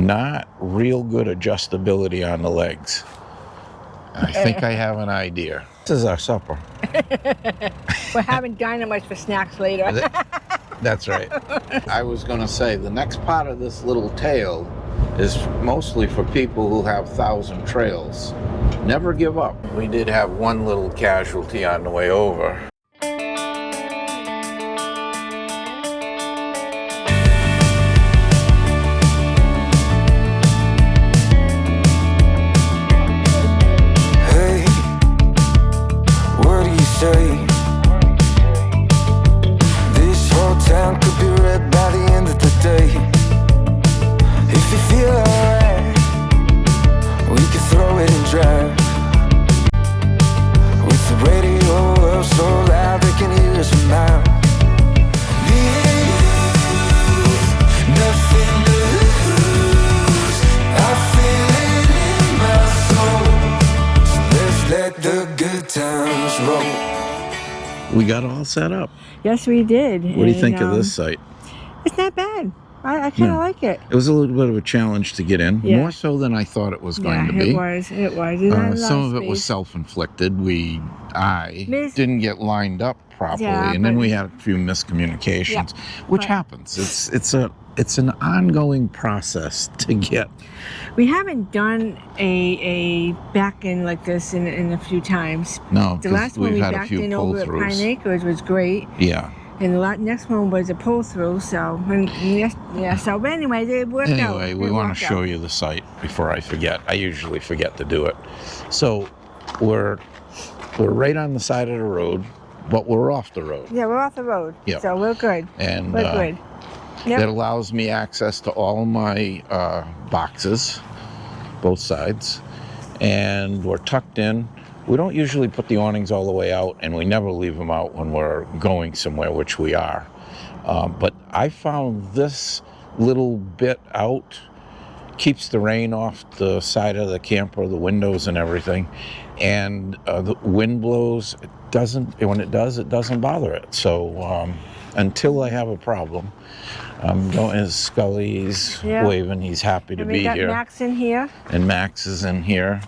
not real good adjustability on the legs. I think I have an idea. This is our supper. We're having dynamite for snacks later. That's right. I was going to say, the next part of this little tale is mostly for people who have 1,000 trails. Never give up. We did have one little casualty on the way over. This whole town could be red by the end of the day. If you feel alright, we could throw it and drive. With the radio so loud they can hear us from miles. Me and you, nothing to lose. I feel it in my soul. So let's let the good times roll. We got all set up. Yes, we did. What do you think of this site? It's not bad. I kind of like it. It was a little bit of a challenge to get in, Yeah. more so than I thought it was going to be. It was. It was. Some of it was self-inflicted. I didn't get lined up properly, and then we had a few miscommunications, which happens. It's an ongoing process to get. We haven't done a back in like this in a few times. No, the last one we had a backed few in over at Pine Acres was great. Yeah. And the next one was a pull through. So So, but anyway, it worked out. Anyway, we want to show you the site before I forget. I usually forget to do it. So we're right on the side of the road, but we're off the road. Yeah, we're off the road. Yep. So we're good. And we're good. Yep. That allows me access to all of my boxes, both sides, and we're tucked in. We don't usually put the awnings all the way out, and we never leave them out when we're going somewhere, which we are. But I found this little bit out keeps the rain off the side of the camper, the windows and everything, and the wind blows. When it does, it doesn't bother it. So until I have a problem, I'm going as Scully's waving. He's happy to be here. We got Max in here. And Max is in here.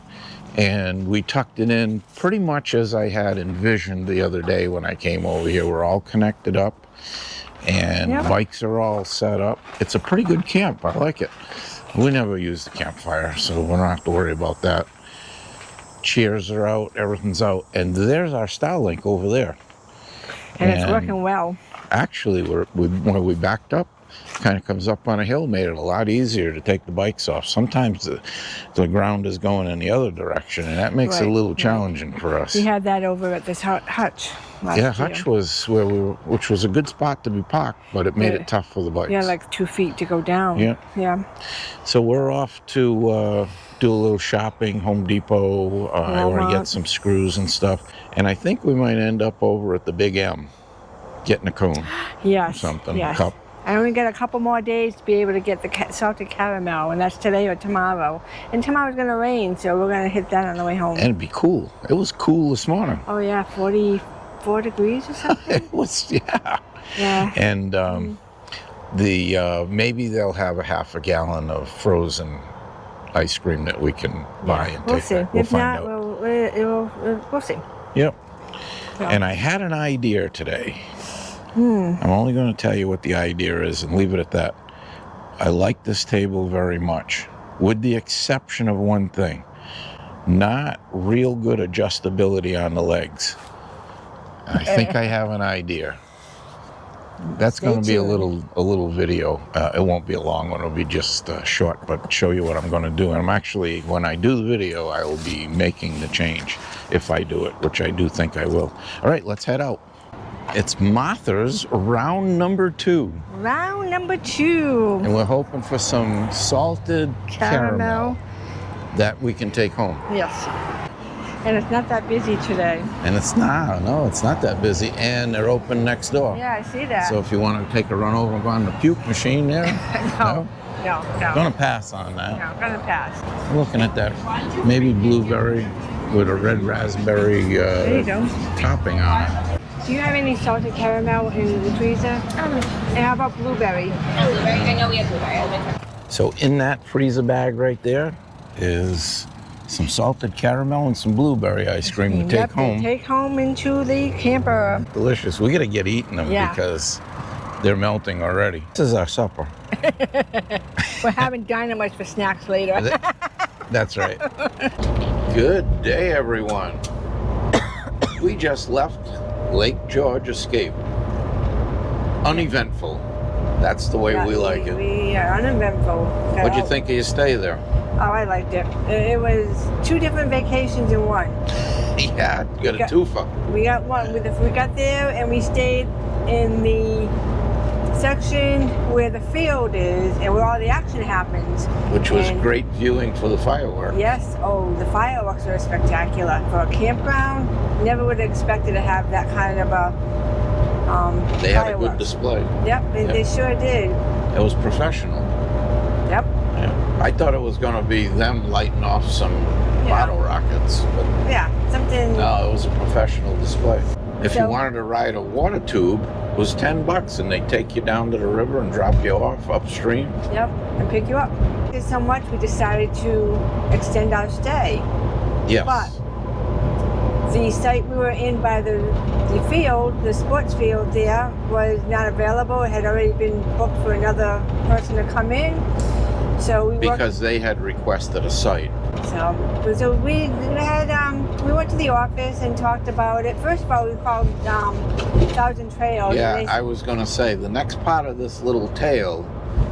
And we tucked it in pretty much as I had envisioned the other day when I came over here. We're all connected up, and bikes are all set up. It's a pretty good camp. I like it. We never use the campfire, so we don't have to worry about that. Chairs are out, everything's out, and there's our Starlink over there. And it's working well. Actually, when we backed up, kind of comes up on a hill, made it a lot easier to take the bikes off. Sometimes the ground is going in the other direction, and that makes it a little challenging for us. We had that over at this Hutch last year. Hutch was where which was a good spot to be parked, but it made it tough for the bikes. Yeah, like 2 feet to go down. Yeah. So we're off to do a little shopping, Home Depot. I want to get some screws and stuff, and I think we might end up over at the Big M, getting a cone. Or something, a cup. I only got a couple more days to be able to get the salted caramel, and that's today or tomorrow. And tomorrow's going to rain, so we're going to hit that on the way home. And it'd be cool. It was cool this morning. Oh, yeah, 44 degrees or something? It was, Yeah. And maybe they'll have a half a gallon of frozen ice cream that we can buy and take. See. We'll if find not, out. we'll see. Yep. So. And I had an idea today. I'm only going to tell you what the idea is and leave it at that. I like this table very much, with the exception of one thing. Not real good adjustability on the legs. I think I have an idea. That's going to be a little video. It won't be a long one. It'll be just short, but show you what I'm going to do. And I'm actually, when I do the video, I will be making the change if I do it, which I do think I will. All right, let's head out. It's Martha's round number 2. Round number 2. And we're hoping for some salted caramel that we can take home. Yes. And it's not that busy today. And it's not that busy. And they're open next door. Yeah, I see that. So if you want to take a run over and go on the puke machine there. No. Gonna pass on that. No, gonna pass. I'm looking at that maybe blueberry with a red raspberry topping on it. Do you have any salted caramel in the freezer? And how about blueberry? Blueberry. I know we have blueberry. So in that freezer bag right there is some salted caramel and some blueberry ice cream to take home. Take home into the camper. Delicious. We got to get eating them because they're melting already. This is our supper. We're having dynamite for snacks later. That's right. Good day, everyone. We just left Lake George Escape. Uneventful. That's the way we like it. We are uneventful. What'd you think of your stay there? Oh, I liked it. It was 2 different vacations in one. Yeah, you got a twofer. We got one. We got there and we stayed in the section where the field is and where all the action happens. Which was great viewing for the fireworks. Yes. Oh, the fireworks are spectacular. For a campground, never would have expected to have that kind of a they had a good display. Yep, they sure did. It was professional. Yep. Yeah. I thought it was going to be them lighting off some bottle rockets. But something. No, it was a professional display. If you wanted to ride a water tube, it was $10 and they take you down to the river and drop you off upstream. Yep, and pick you up. There's so much we decided to extend our stay. Yes. But the site we were in by the field, the sports field there, was not available. It had already been booked for another person to come in. So because they had requested a site. So we went to the office and talked about it. First of all, we called Thousand Trails. Yeah, I was going to say the next part of this little tale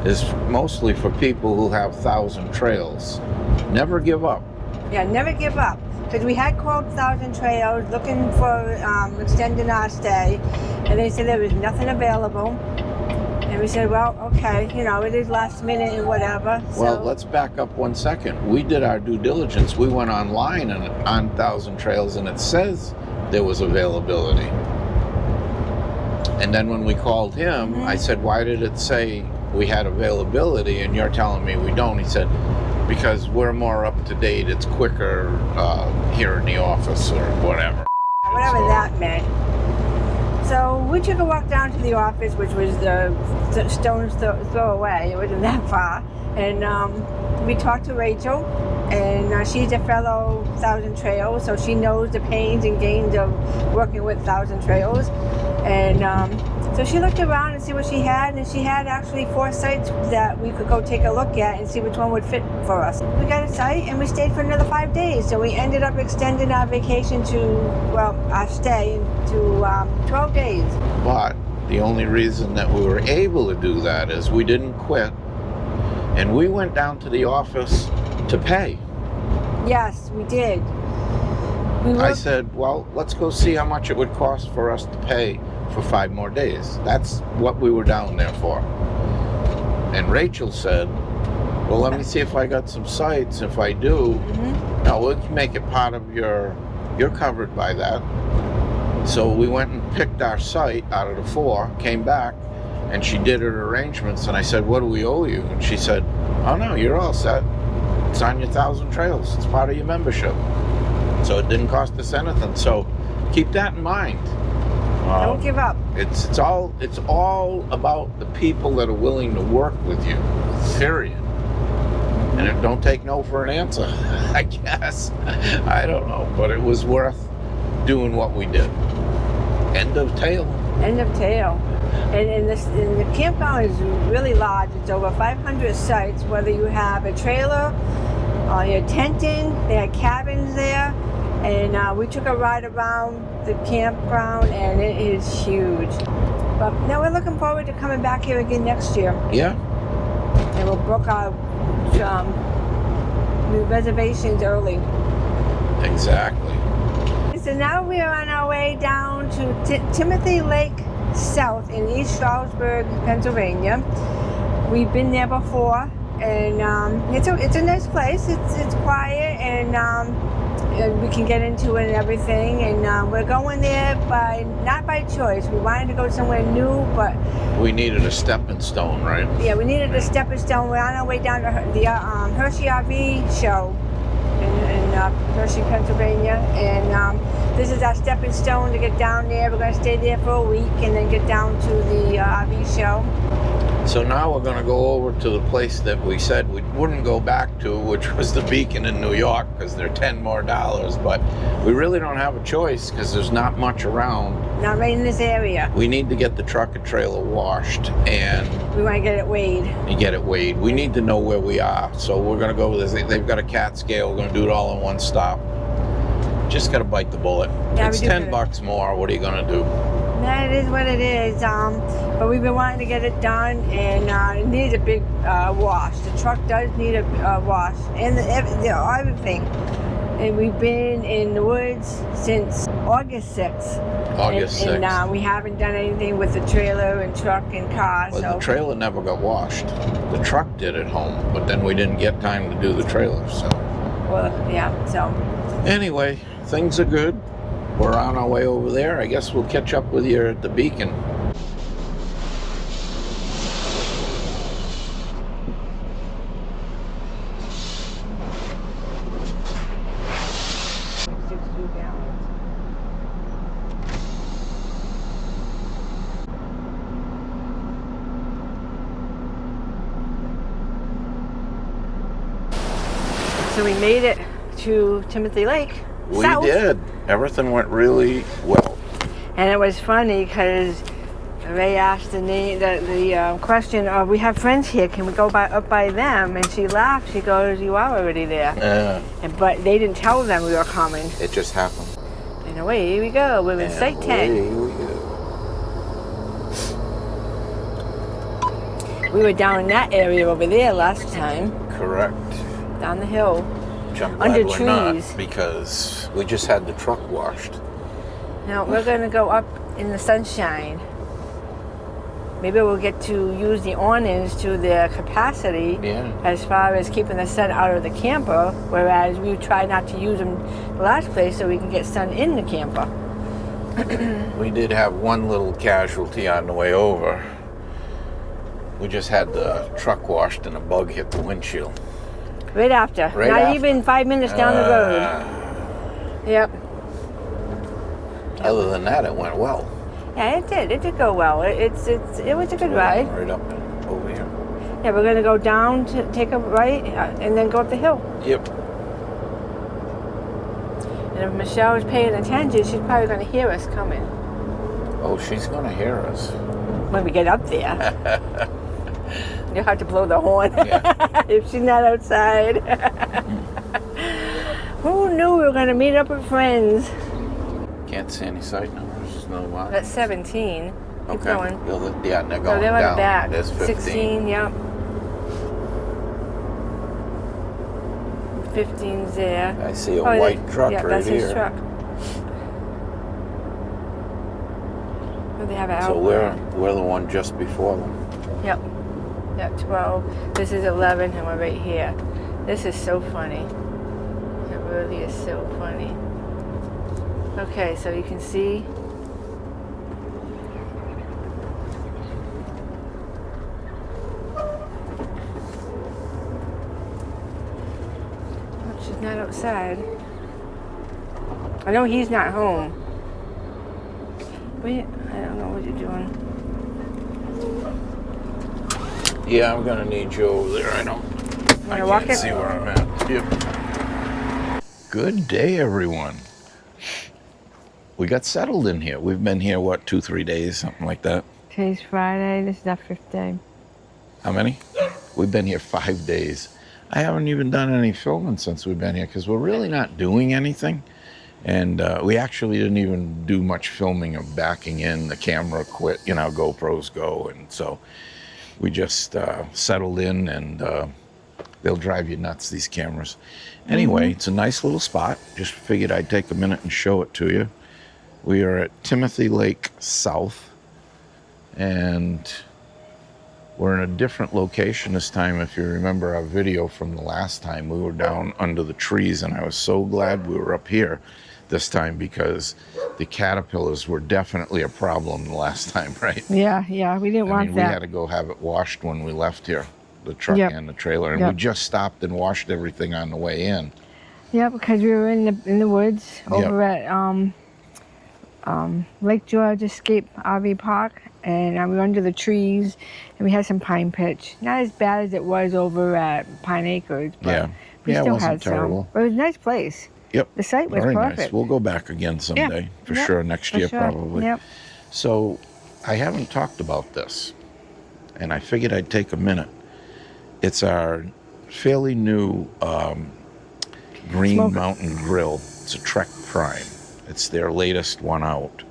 is mostly for people who have 1,000 Trails. Never give up. Yeah, never give up. Because we had called Thousand Trails looking for extending our stay, and they said there was nothing available. And we said, well, okay, it is last minute and whatever. Well, let's back up 1 second. We did our due diligence. We went online on Thousand Trails, and it says there was availability. And then when we called him, I said, why did it say we had availability and you're telling me we don't? He said, because we're more up to date. It's quicker here in the office or whatever. Whatever that meant. So we took a walk down to the office, which was the stone's throw away. It wasn't that far. And we talked to Rachel, and she's a fellow Thousand Trails, so she knows the pains and gains of working with Thousand Trails. And so she looked around and see what she had, and she had actually 4 sites that we could go take a look at and see which one would fit for us. We got a site and we stayed for another 5 days, so we ended up extending our vacation our stay to 12 days. But the only reason that we were able to do that is we didn't quit, and we went down to the office to pay. Yes, we did. I said, well, let's go see how much it would cost for us to pay for 5 more days. That's what we were down there for. And Rachel said, well, let me see if I got some sites. If I do, no, we can make it part of you're covered by that. So we went and picked our site out of the 4, came back, and she did her arrangements. And I said, what do we owe you? And she said, oh no, you're all set. It's on your 1,000 Trails. It's part of your membership. So it didn't cost us anything. So keep that in mind. Don't give up. It's all about the people that are willing to work with you. Period. And don't take no for an answer. I guess. I don't know, but it was worth doing what we did. End of tale. End of tale. And the campground is really large. It's over 500 sites. Whether you have a trailer, you're tenting, they had cabins there. And we took a ride around the campground, and it is huge. But now we're looking forward to coming back here again next year. Yeah. And we'll book our reservations early. Exactly. So now we are on our way down to Timothy Lake South in East Stroudsburg, Pennsylvania. We've been there before, and it's a nice place. It's quiet, and we can get into it and everything. And we're going there not by choice. We wanted to go somewhere new, but we needed a stepping stone, right? Yeah, we needed a stepping stone. We're on our way down to the Hershey RV show in Hershey, Pennsylvania, and this is our stepping stone to get down there. We're going to stay there for a week and then get down to the RV show. So now we're going to go over to the place that we said we wouldn't go back to, which was the Beacon in New York, because they're $10 more. But we really don't have a choice because there's not much around. Not right in this area. We need to get the truck and trailer washed, and we want to get it weighed. We need to know where we are. So we're going to go with this. They've got a CAT scale. We're going to do it all in one stop. Just got to bite the bullet. Yeah, it's $10 more. What are you going to do? That is what it is. But we've been wanting to get it done, and it needs a big wash. The truck does need a wash, and everything. And we've been in the woods since August 6th. August 6th. And we haven't done anything with the trailer and truck and car. Well, so the trailer never got washed. The truck did at home, but then we didn't get time to do the trailer. So. Well, yeah. So. Anyway, things are good. We're on our way over there. I guess we'll catch up with you at the Beacon. So we made it to Timothy Lake. We South. did. Everything went really well. And it was funny because Ray asked the question of, we have friends here, can we go up by them? And she laughed. She goes, you are already there. But they didn't tell them we were coming. It just happened. And away we go. We're in Site 10. Away we go. We were down in that area over there last time. Correct. Down the hill. Which I'm Under glad we're trees. not, because we just had the truck washed. Now we're going to go up in the sunshine. Maybe we'll get to use the awnings to their capacity as far as keeping the sun out of the camper, whereas we try not to use them the last place so we can get sun in the camper. We did have one little casualty on the way over. We just had the truck washed and a bug hit the windshield. Right after. Right Not after. even 5 minutes down the road. Yep. Other than that, it went well. Yeah, it did. It did go well. It was a good ride. Right up over here. Yeah, we're going to go down to take a right and then go up the hill. Yep. And if Michelle is paying attention, she's probably going to hear us coming. Oh, she's going to hear us. When we get up there. You'll have to blow the horn if she's not outside. Who knew we were going to meet up with friends? Can't see any side numbers. There's no what. That's 17. Keep going. Yeah, they're going No, they're on down. the back. There's 15. 16, yep. 15's there. I see a white truck right that's here. His truck. Oh, they have it out. So we're the one just before them. Yep. Yep, 12. This is 11, and we're right here. This is so funny. It really is so funny. Okay, so you can see. Oh, she's not outside. I know he's not home. Wait, I don't know what you're doing. Yeah, I'm gonna need you over there. I can't see where I'm at. Yep. Good day, everyone. We got settled in here. We've been here, 2-3 days, something like that. Today's Friday. This is our 5th day. How many? We've been here 5 days. I haven't even done any filming since we've been here because we're really not doing anything. And we actually didn't even do much filming of backing in. The camera quit, GoPros go. And so we just settled in, and they'll drive you nuts, these cameras. Anyway, It's a nice little spot. Just figured I'd take a minute and show it to you. We are at Timothy Lake South, and we're in a different location this time. If you remember our video from the last time, we were down under the trees, and I was so glad we were up here this time because the caterpillars were definitely a problem the last time, right? Yeah, we didn't want that. We had to go have it washed when we left here, the truck and the trailer, and we just stopped and washed everything on the way in. Yeah, because we were in the woods over at Lake George Escape RV Park, and we were under the trees, and we had some pine pitch. Not as bad as it was over at Pine Acres, but Yeah. we Yeah, it still wasn't had some. terrible. But it was a nice place. Yep. The site was Very perfect. nice. We'll go back again someday, for Yep. sure, next For year sure. probably. Yep. So I haven't talked about this, and I figured I'd take a minute. It's our fairly new Green Smoker. Mountain Grill. It's a Trek Prime. It's their latest one out.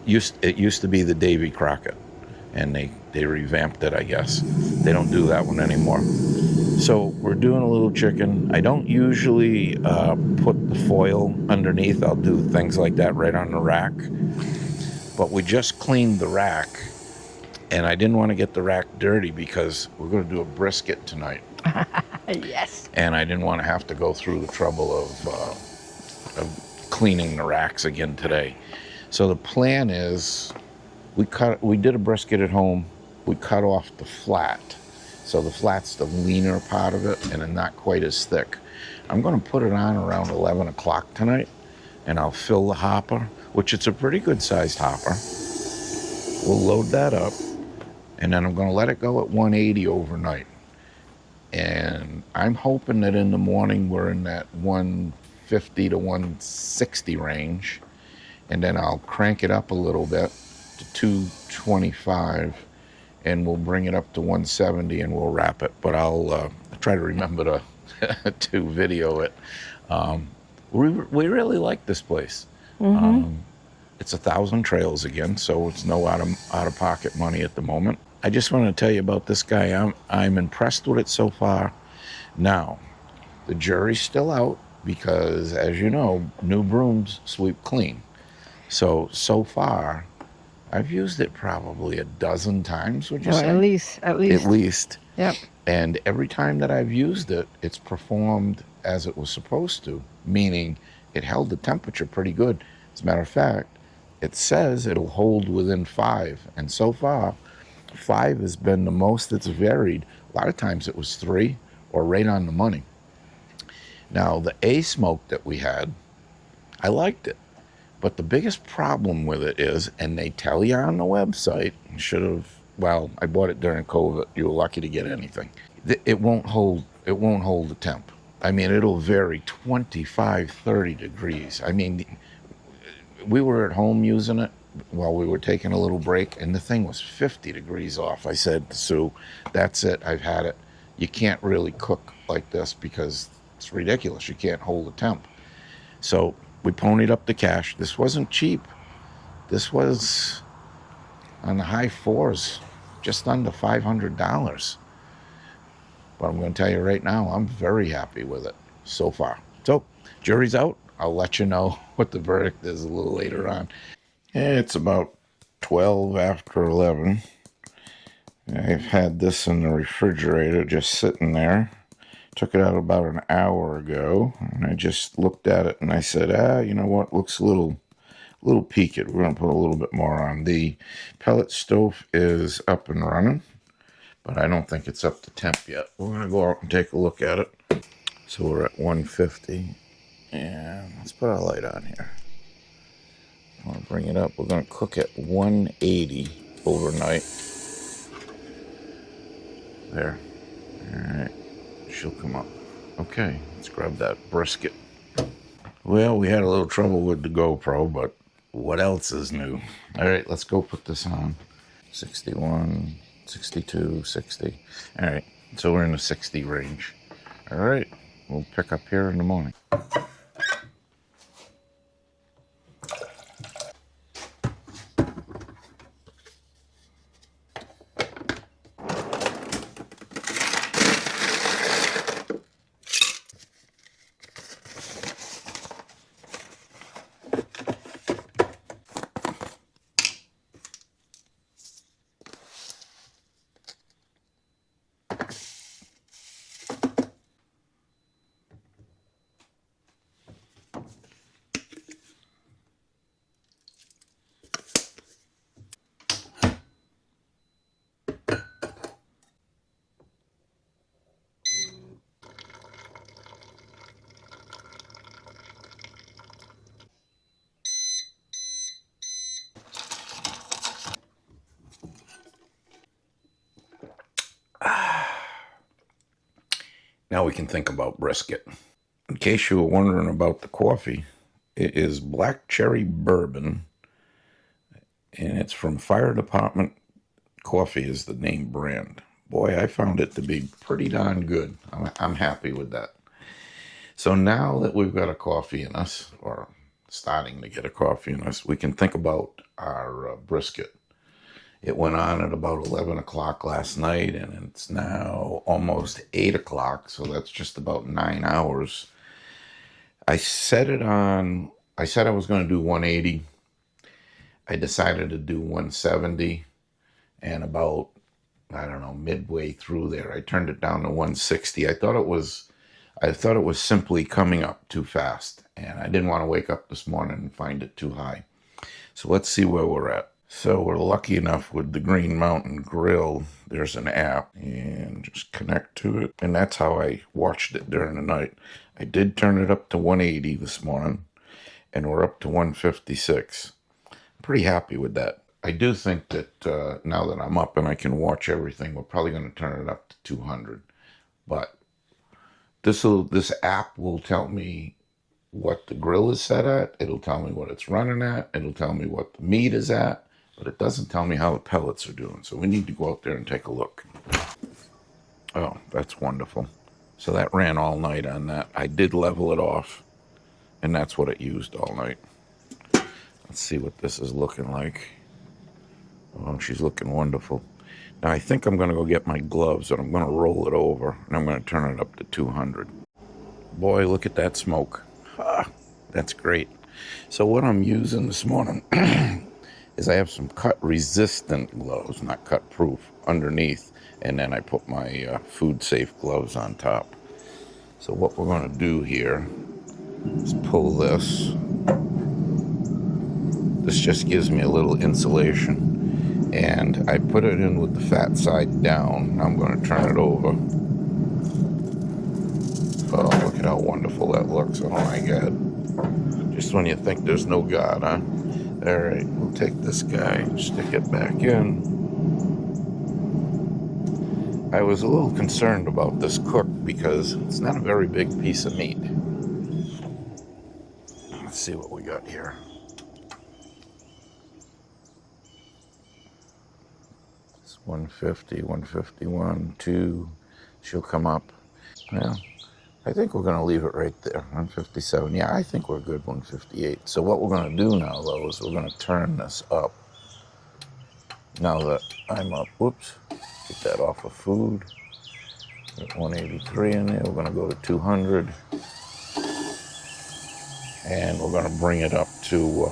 It used to be the Davy Crockett, and they revamped it, I guess. They don't do that one anymore. So we're doing a little chicken. I don't usually put the foil underneath. I'll do things like that right on the rack. But we just cleaned the rack, and I didn't want to get the rack dirty because we're going to do a brisket tonight. Yes. And I didn't want to have to go through the trouble of cleaning the racks again today. So the plan is we did a brisket at home. We cut off the flat. So the flat's the leaner part of it and not quite as thick. I'm going to put it on around 11 o'clock tonight, and I'll fill the hopper, which it's a pretty good sized hopper. We'll load that up, and then I'm going to let it go at 180 overnight. And I'm hoping that in the morning we're in that 150 to 160 range, and then I'll crank it up a little bit to 225, and we'll bring it up to 170 and we'll wrap it. But I'll try to remember to to video it. We really like this place. It's 1,000 trails again, so it's no out of pocket money at the moment. I just want to tell you about this guy. I'm impressed with it so far. Now, the jury's still out because, as you know, new brooms sweep clean. So far, I've used it probably a dozen times, would you say? At least. At least. Yep. And every time that I've used it, it's performed as it was supposed to, meaning it held the temperature pretty good. As a matter of fact, it says it'll hold within 5. And so far, 5 has been the most it's varied. A lot of times it was 3 or right on the money. Now, the A smoke that we had, I liked it. But the biggest problem with it is, and they tell you on the website, I bought it during COVID. You were lucky to get anything. It won't hold the temp. I mean, it'll vary 25, 30 degrees. I mean, we were at home using it while we were taking a little break, and the thing was 50 degrees off. I said to Sue, that's it, I've had it. You can't really cook like this because it's ridiculous. You can't hold the temp. So we ponied up the cash. This wasn't cheap. This was on the high 4s, just under $500. But I'm going to tell you right now, I'm very happy with it so far. So, jury's out. I'll let you know what the verdict is a little later on. It's about 12 after 11. I've had this in the refrigerator just sitting there. Took it out about an hour ago, and I just looked at it and I said, you know what, looks a little peaked. We're going to put a little bit more on. The pellet stove is up and running, but I don't think it's up to temp yet. We're going to go out and take a look at it. So we're at 150, and let's put our light on here. I want to bring it up. We're going to cook at 180 overnight. There. All right. She'll come up. Okay, let's grab that brisket. Well, we had a little trouble with the GoPro, but what else is new? All right, let's go put this on. 61, 62, 60. All right, so we're in the 60 range. All right, we'll pick up here in the morning. Now we can think about brisket. In case you were wondering about the coffee, it is black cherry bourbon, and it's from Fire Department Coffee is the name brand. Boy, I found it to be pretty darn good. I'm happy with that. So now that we've got a coffee in us, or starting to get a coffee in us, we can think about our brisket. It went on at about 11 o'clock last night, and it's now almost 8 o'clock, so that's just about 9 hours. I said I was going to do 180. I decided to do 170, and about, I don't know, midway through there, I turned it down to 160. I thought it was simply coming up too fast, and I didn't want to wake up this morning and find it too high. So let's see where we're at. So we're lucky enough with the Green Mountain Grill, there's an app, and just connect to it. And that's how I watched it during the night. I did turn it up to 180 this morning, and we're up to 156. I'm pretty happy with that. I do think that now that I'm up and I can watch everything, we're probably going to turn it up to 200. But this app will tell me what the grill is set at. It'll tell me what it's running at. It'll tell me what the meat is at. But it doesn't tell me how the pellets are doing. So we need to go out there and take a look. Oh, that's wonderful. So that ran all night on that. I did level it off, and that's what it used all night. Let's see what this is looking like. Oh, she's looking wonderful. Now I think I'm going to go get my gloves, and I'm going to roll it over, and I'm going to turn it up to 200. Boy, look at that smoke. Ah, that's great. So what I'm using this morning is I have some cut-resistant gloves, not cut-proof, underneath, and then I put my food-safe gloves on top. So what we're going to do here is pull this. This just gives me a little insulation, and I put it in with the fat side down. Now I'm going to turn it over. Oh, look at how wonderful that looks. Oh my God. Just when you think there's no God, huh? All right, we'll take this guy, stick it back in. I was a little concerned about this cook because it's not a very big piece of meat. Let's see what we got here. It's 150, 151, 2. She'll come up. Well, I think we're going to leave it right there, 157. Yeah, I think we're good, 158. So what we're going to do now, though, is we're going to turn this up. Now that I'm up, whoops, get that off of food. Get 183 in there. We're going to go to 200. And we're going to bring it up to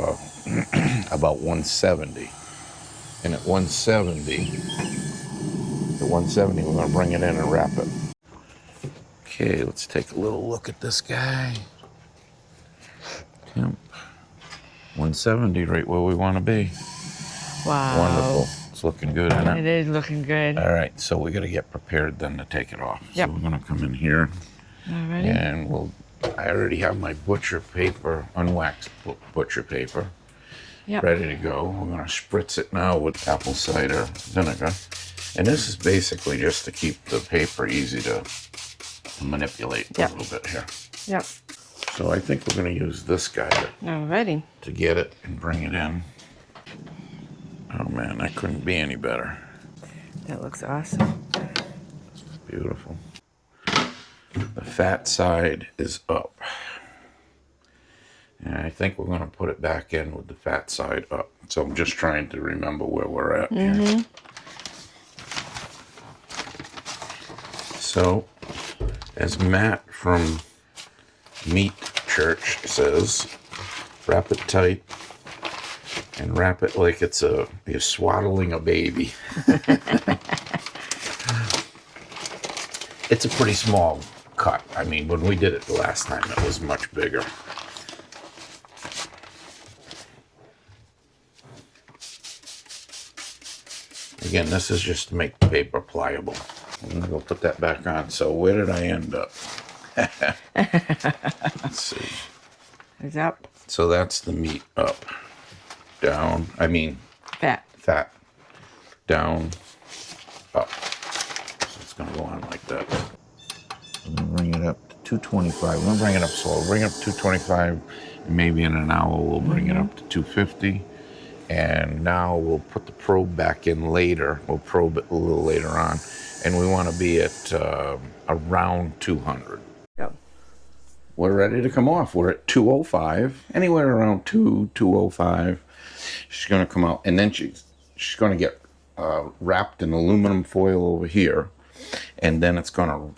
about 170. And at 170, we're going to bring it in and wrap it. Okay, let's take a little look at this guy. Temp 170, right where we want to be. Wow. Wonderful. It's looking good, isn't it? It is looking good. All right, so we got to get prepared then to take it off. Yep. So we're going to come in here. All right. And I already have my butcher paper, unwaxed butcher paper, ready to go. We're going to spritz it now with apple cider vinegar. And this is basically just to keep the paper easy to manipulate a little bit here. Yep. So I think we're going to use this guy to get it and bring it in. Oh man, that couldn't be any better. That looks awesome. It's beautiful. The fat side is up. And I think we're going to put it back in with the fat side up. So I'm just trying to remember where we're at here. So, as Matt from Meat Church says, wrap it tight and wrap it like you're swaddling a baby. It's a pretty small cut. I mean, when we did it the last time, it was much bigger. Again, this is just to make the paper pliable. I'm going to go put that back on. So where did I end up? Let's see. It's up. So that's the meat up. Down. I mean, Fat. Down. Up. So it's going to go on like that. Bring it up to 225. We'll bring it up slow. Bring it up to 225. And maybe in an hour we'll bring it up to 250. And now we'll put the probe back in later. We'll probe it a little later on. And we want to be at around 200. Yep. We're ready to come off. We're at 205. Anywhere around 205. She's going to come out. And then she's going to get wrapped in aluminum foil over here. And then it's going to,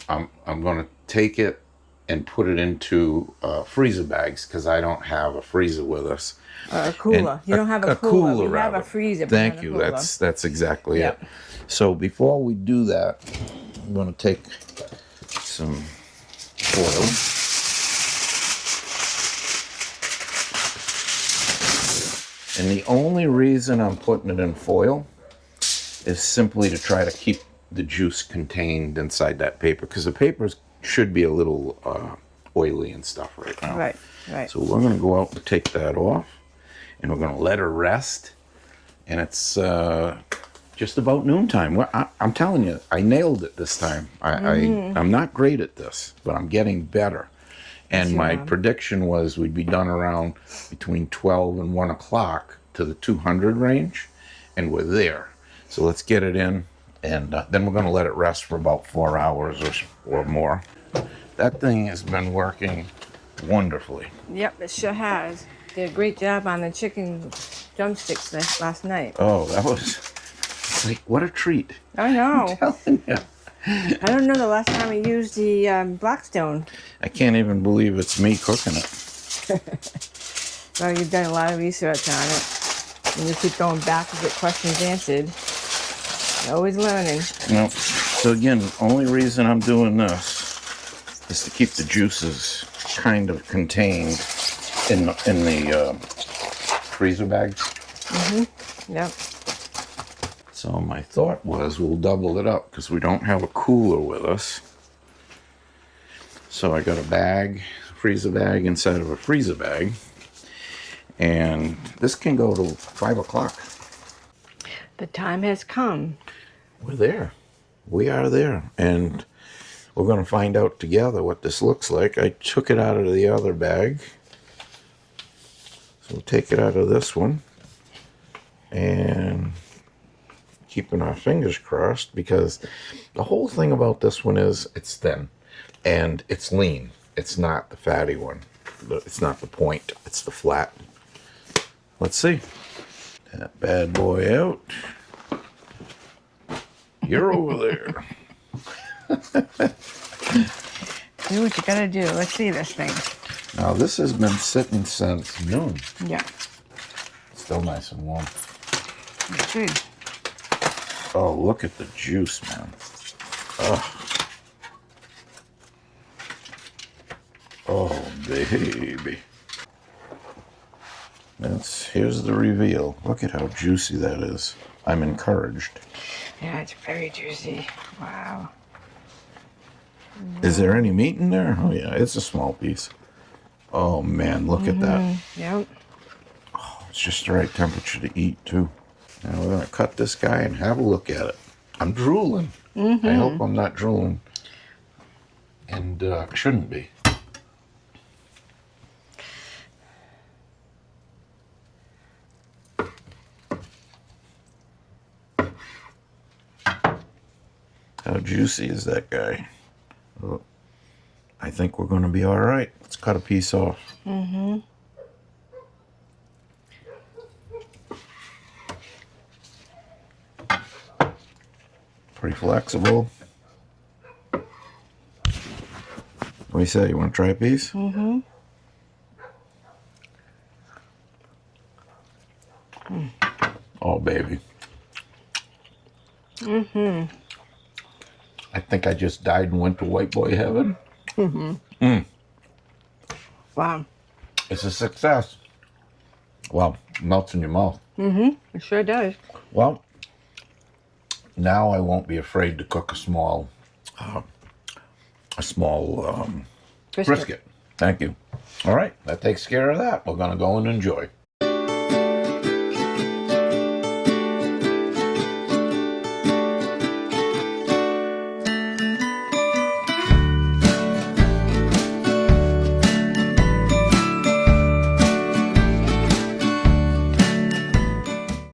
I'm going to take it and put it into freezer bags because I don't have a freezer with us. A cooler. And you don't have a cooler. You have rather. a freezer. But Thank not a you. cooler. That's exactly Yep. it. So before we do that, I'm going to take some foil. And the only reason I'm putting it in foil is simply to try to keep the juice contained inside that paper because the paper should be a little oily and stuff right now. Right. So we're going to go out and take that off, and we're going to let her rest. And it's just about noontime. I'm telling you, I nailed it this time. I'm not great at this, but I'm getting better. And my prediction was we'd be done around between 12 and 1 o'clock to the 200 range, and we're there. So let's get it in, and then we're going to let it rest for about 4 hours or more. That thing has been working wonderfully. Yep, it sure has. Did a great job on the chicken drumsticks last night. Oh, that was like, what a treat. I know. I'm telling you. I don't know the last time we used the Blackstone. I can't even believe it's me cooking it. Well, you've done a lot of research on it. And you keep going back to get questions answered. You're always learning. No. So again, the only reason I'm doing this is to keep the juices kind of contained in the freezer bags. Yep. So my thought was we'll double it up because we don't have a cooler with us. So I got a bag, freezer bag inside of a freezer bag. And this can go to 5 o'clock. The time has come. We're there. We are there. And we're going to find out together what this looks like. I took it out of the other bag. So we'll take it out of this one. And keeping our fingers crossed because the whole thing about this one is it's thin and it's lean. It's not the fatty one. It's not the point. It's the flat. Let's see. That bad boy out. You're over there. Do what you gotta do. Let's see this thing. Now this has been sitting since noon. Yeah. Still nice and warm. It's good. Oh, look at the juice, man. Oh. Oh, baby. Here's the reveal. Look at how juicy that is. I'm encouraged. Yeah, it's very juicy. Wow. Is there any meat in there? Oh, yeah, it's a small piece. Oh, man, look at that. Yep. Oh, it's just the right temperature to eat, too. Now we're going to cut this guy and have a look at it. I'm drooling. I hope I'm not drooling. And shouldn't be. How juicy is that guy? Oh, I think we're going to be all right. Let's cut a piece off. Pretty flexible. What do you say? You want to try a piece? Oh, baby. I think I just died and went to white boy heaven. Wow. It's a success. Well, melts in your mouth. It sure does. Well, now I won't be afraid to cook a small brisket. Thank you. All right, that takes care of that. We're going to go and enjoy.